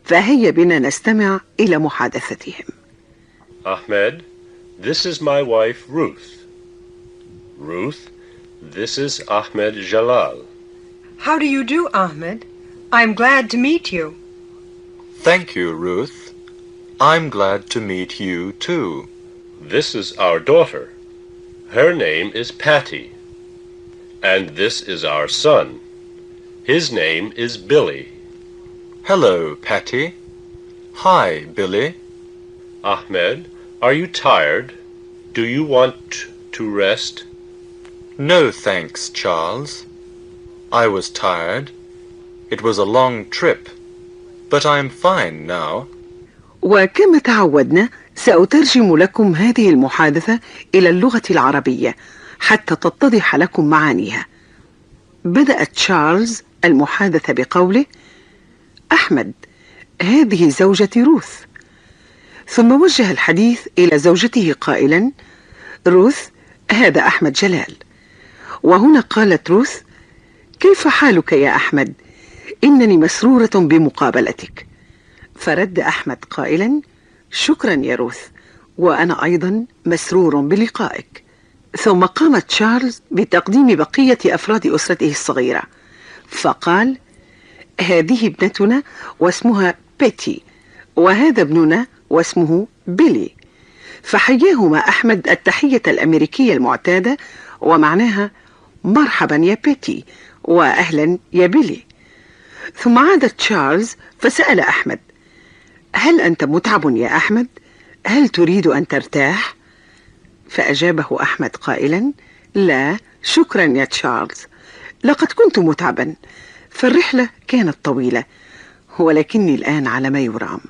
فهيا بنا نستمع إلى محادثتهم. Ahmed, this is my wife Ruth. Ruth, this is Ahmed Jalal. How do you do, Ahmed? I'm glad to meet you. Thank you, Ruth. I'm glad to meet you too. This is our daughter. Her name is Patty. And this is our son. His name is Billy. Hello, Patty. Hi, Billy. Ahmed, are you tired? Do you want to rest? No, thanks, Charles. I was tired. It was a long trip, but I'm fine now. وكما تعودنا سأترجم لكم هذه المحادثة إلى اللغة العربية حتى تتضح لكم معانيها. بدأ تشارلز المحادثة بقوله: أحمد، هذه زوجتي روث. ثم وجه الحديث إلى زوجته قائلا: روث، هذا أحمد جلال. وهنا قالت روث: كيف حالك يا أحمد؟ إنني مسرورة بمقابلتك. فرد أحمد قائلا: شكرا يا روث، وأنا أيضا مسرور بلقائك. ثم قام تشارلز بتقديم بقية أفراد أسرته الصغيرة، فقال: هذه ابنتنا واسمها بيتي، وهذا ابننا واسمه بيلي. فحياهما أحمد التحية الأمريكية المعتادة ومعناها مرحبا يا بيتي وأهلا يا بيلي. ثم عاد تشارلز فسأل أحمد: هل أنت متعب يا أحمد؟ هل تريد أن ترتاح؟ فأجابه أحمد قائلا: لا شكرا يا تشارلز، لقد كنت متعبا، فالرحلة كانت طويلة، ولكني الآن على ما يرام.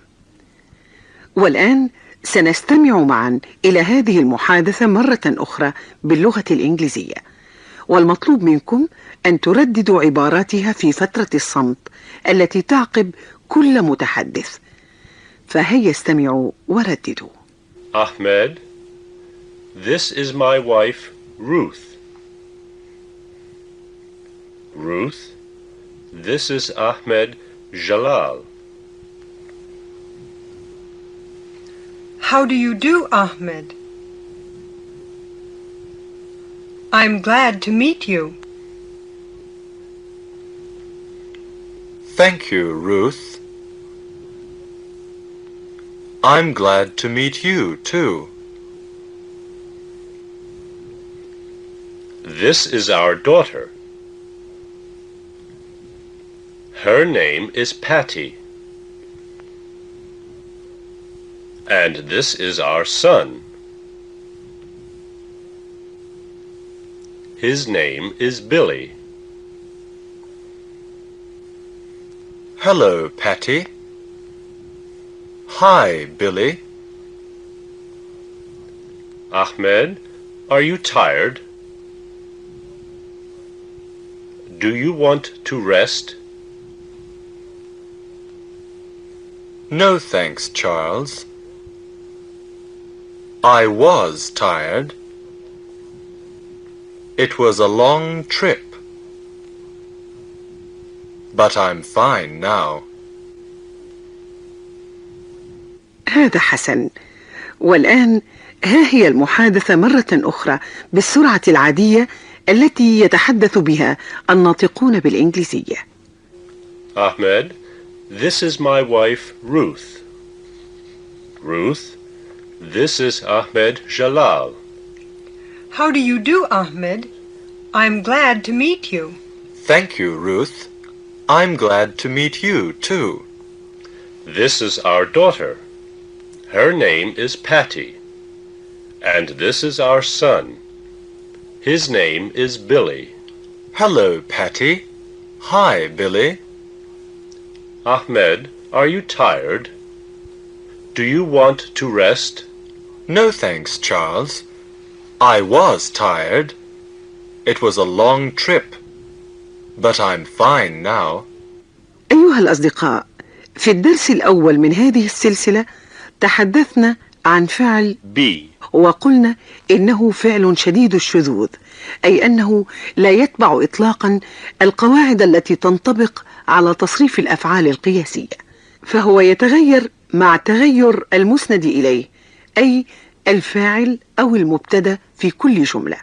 والآن سنستمع معا إلى هذه المحادثة مرة أخرى باللغة الإنجليزية، والمطلوب منكم أن ترددوا عباراتها في فترة الصمت التي تعقب كل متحدث. فهيا استمعوا ورددوا. Ahmed, this is my wife Ruth. Ruth, this is Ahmed Jalal. How do you do, Ahmed? I'm glad to meet you. Thank you, Ruth. I'm glad to meet you, too. This is our daughter. Her name is Patty. And this is our son. His name is Billy. Hello, Patty. Hi, Billy. Ahmed, are you tired? Do you want to rest? No, thanks, Charles. I was tired. It was a long trip, but I'm fine now. هذا حسن. والآن ها هي المحادثة مرة أخرى بالسرعة العادية التي يتحدث بها الناطقون بالإنجليزية. Ahmed, this is my wife Ruth. Ruth, this is Ahmed Jalal. How do you do, Ahmed? I'm glad to meet you. Thank you, Ruth. I'm glad to meet you, too. This is our daughter. Her name is Patty. And this is our son. His name is Billy. Hello, Patty. Hi, Billy. Ahmed, are you tired? Do you want to rest? No, thanks, Charles. I was tired. It was a long trip, but I'm fine now. أيها الأصدقاء، في الدرس الأول من هذه السلسلة تحدثنا عن فعل be، وقلنا إنه فعل شديد الشذوذ، أي أنه لا يتبع إطلاقا القواعد التي تنطبق على تصريف الأفعال القياسية. فهو يتغير مع تغير المسند إليه، أي الفاعل أو المبتدأ في كل جملة.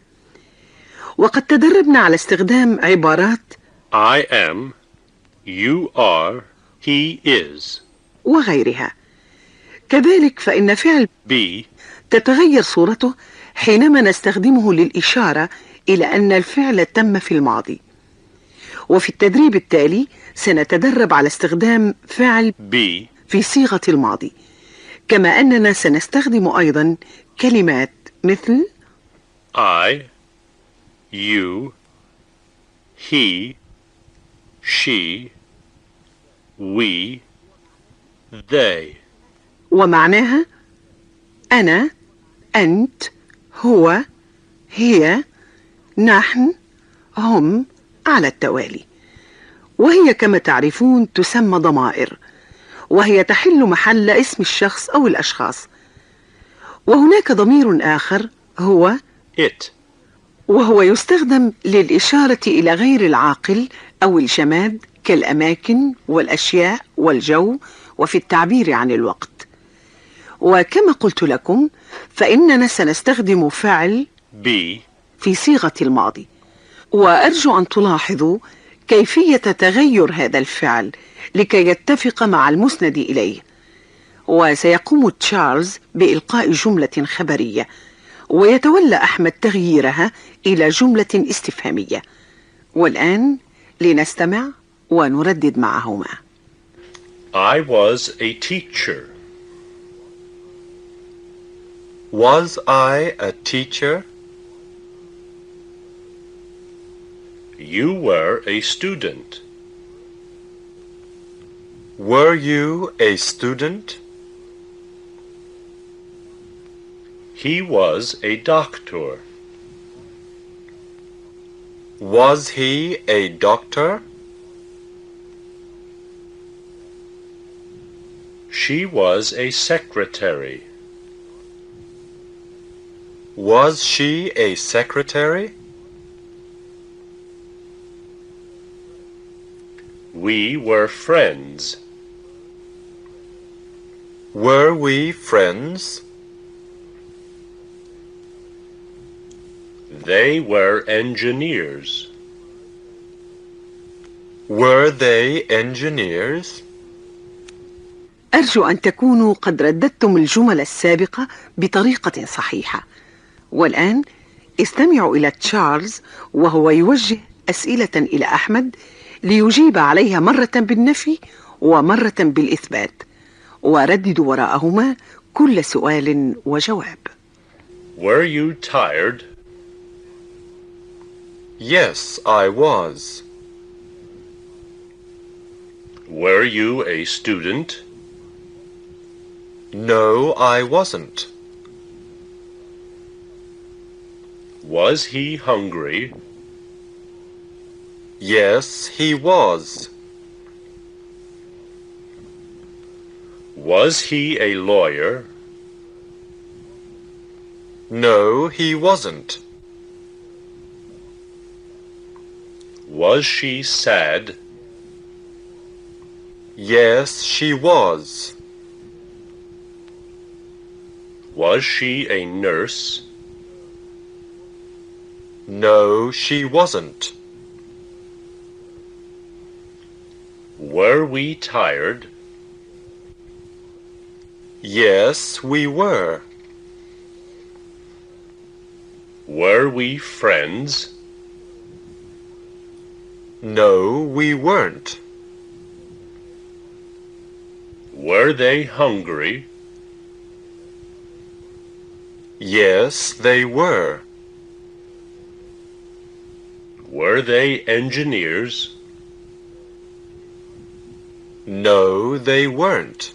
وقد تدربنا على استخدام عبارات I am, you are, he is. وغيرها. كذلك فإن فعل Be تتغير صورته حينما نستخدمه للإشارة إلى أن الفعل تم في الماضي. وفي التدريب التالي سنتدرب على استخدام فعل be في صيغة الماضي، كما أننا سنستخدم أيضا كلمات مثل I, you, he, she, we, they. ومعناها أنا، أنت، هو، هي، نحن، هم على التوالي. وهي كما تعرفون تسمى ضمائر، وهي تحل محل اسم الشخص أو الأشخاص. وهناك ضمير آخر هو It. وهو يستخدم للإشارة إلى غير العاقل أو الجماد كالأماكن والأشياء والجو، وفي التعبير عن الوقت. وكما قلت لكم فإننا سنستخدم فعل be في صيغة الماضي. وأرجو أن تلاحظوا كيفية تغير هذا الفعل لكي يتفق مع المسند إليه. وسيقوم تشارلز بإلقاء جملة خبرية، ويتولى أحمد تغييرها إلى جملة استفهامية. والآن لنستمع ونردد معهما. I was a teacher. Was I a teacher? You were a student. Were you a student? He was a doctor. Was he a doctor? She was a secretary. Was she a secretary? We were friends. Were we friends? They were engineers. Were they engineers? أرجو أن تكونوا قد رددتم الجمل السابقة بطريقة صحيحة. والآن استمعوا إلى تشارلز وهو يوجه أسئلة إلى أحمد ليجيب عليها مرة بالنفي ومرة بالإثبات، ورددوا وراءهما كل سؤال وجواب. Were you tired? Yes, I was. Were you a student? No, I wasn't. Was he hungry? Yes, he was. Was he a lawyer? No, he wasn't. Was she sad? Yes, she was. Was she a nurse? No, she wasn't. Were we tired? Yes, we were. Were we friends? No, we weren't. Were they hungry? Yes, they were. Were they engineers? No, they weren't.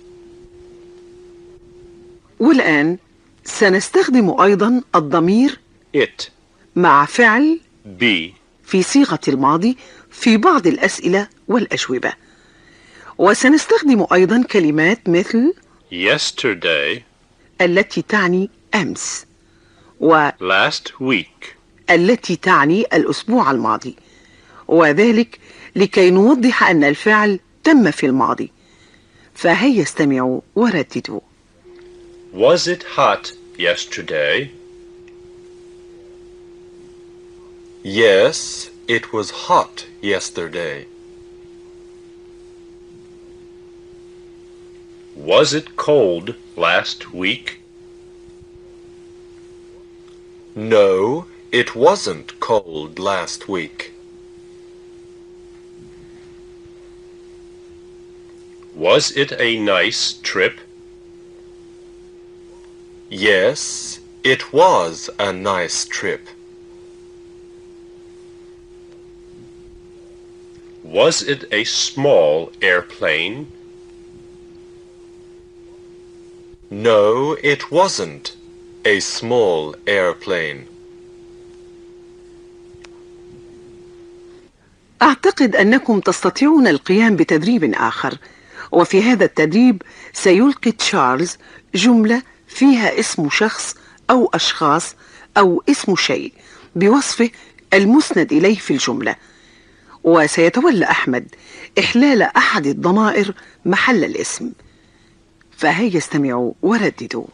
والآن سنستخدم أيضا الضمير It. مع فعل Be. في صيغة الماضي في بعض الأسئلة والأجوبة. وسنستخدم أيضا كلمات مثل Yesterday. التي تعني أمس، Last week. والتي تعني الأسبوع الماضي، وذلك لكي نوضح أن الفعل تم في الماضي. فهيا استمعوا ورددوا. Was it hot yesterday? Yes, it was hot yesterday. Was it cold last week? No, it wasn't cold last week. Was it a nice trip? Yes, it was a nice trip. Was it a small airplane? No, it wasn't a small airplane. أعتقد أنكم تستطيعون القيام بتدريب آخر، وفي هذا التدريب سيلقي تشارلز جملة فيها اسم شخص أو أشخاص أو اسم شيء بوصفه المسند إليه في الجملة، وسيتولى أحمد إحلال أحد الضمائر محل الاسم. فهيا استمعوا ورددوا.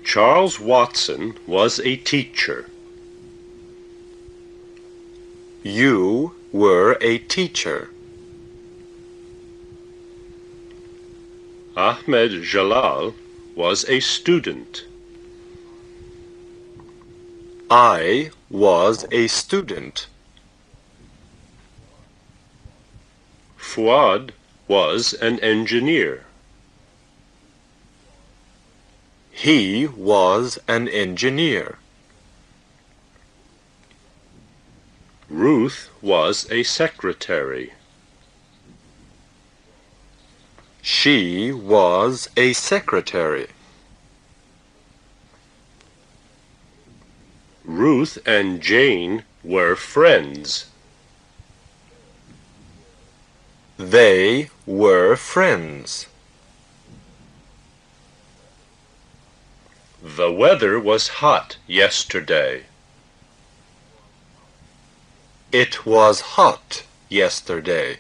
Charles Watson was a teacher. You were a teacher. Ahmed Jalal was a student. I was a student. Fuad was an engineer. He was an engineer. Ruth was a secretary. She was a secretary. Ruth and Jane were friends. They were friends. The weather was hot yesterday. It was hot yesterday.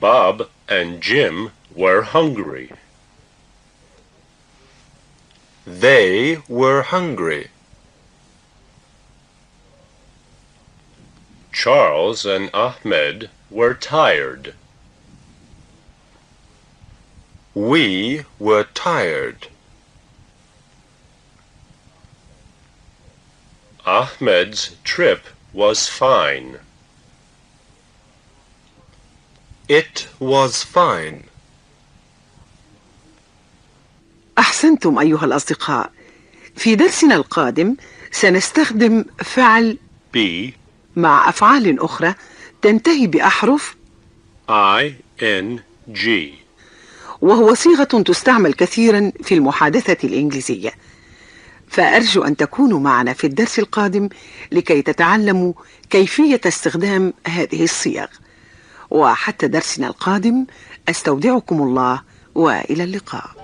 Bob and Jim were hungry. They were hungry. Charles and Ahmed were tired. We were tired. Ahmed's trip was fine. It was fine. أحسنتم أيها الأصدقاء. في درسنا القادم سنستخدم فعل be مع أفعال أخرى تنتهي بأحرف ing. وهو صيغة تستعمل كثيرا في المحادثة الإنجليزية. فأرجو أن تكونوا معنا في الدرس القادم لكي تتعلموا كيفية استخدام هذه الصيغ. وحتى درسنا القادم أستودعكم الله وإلى اللقاء.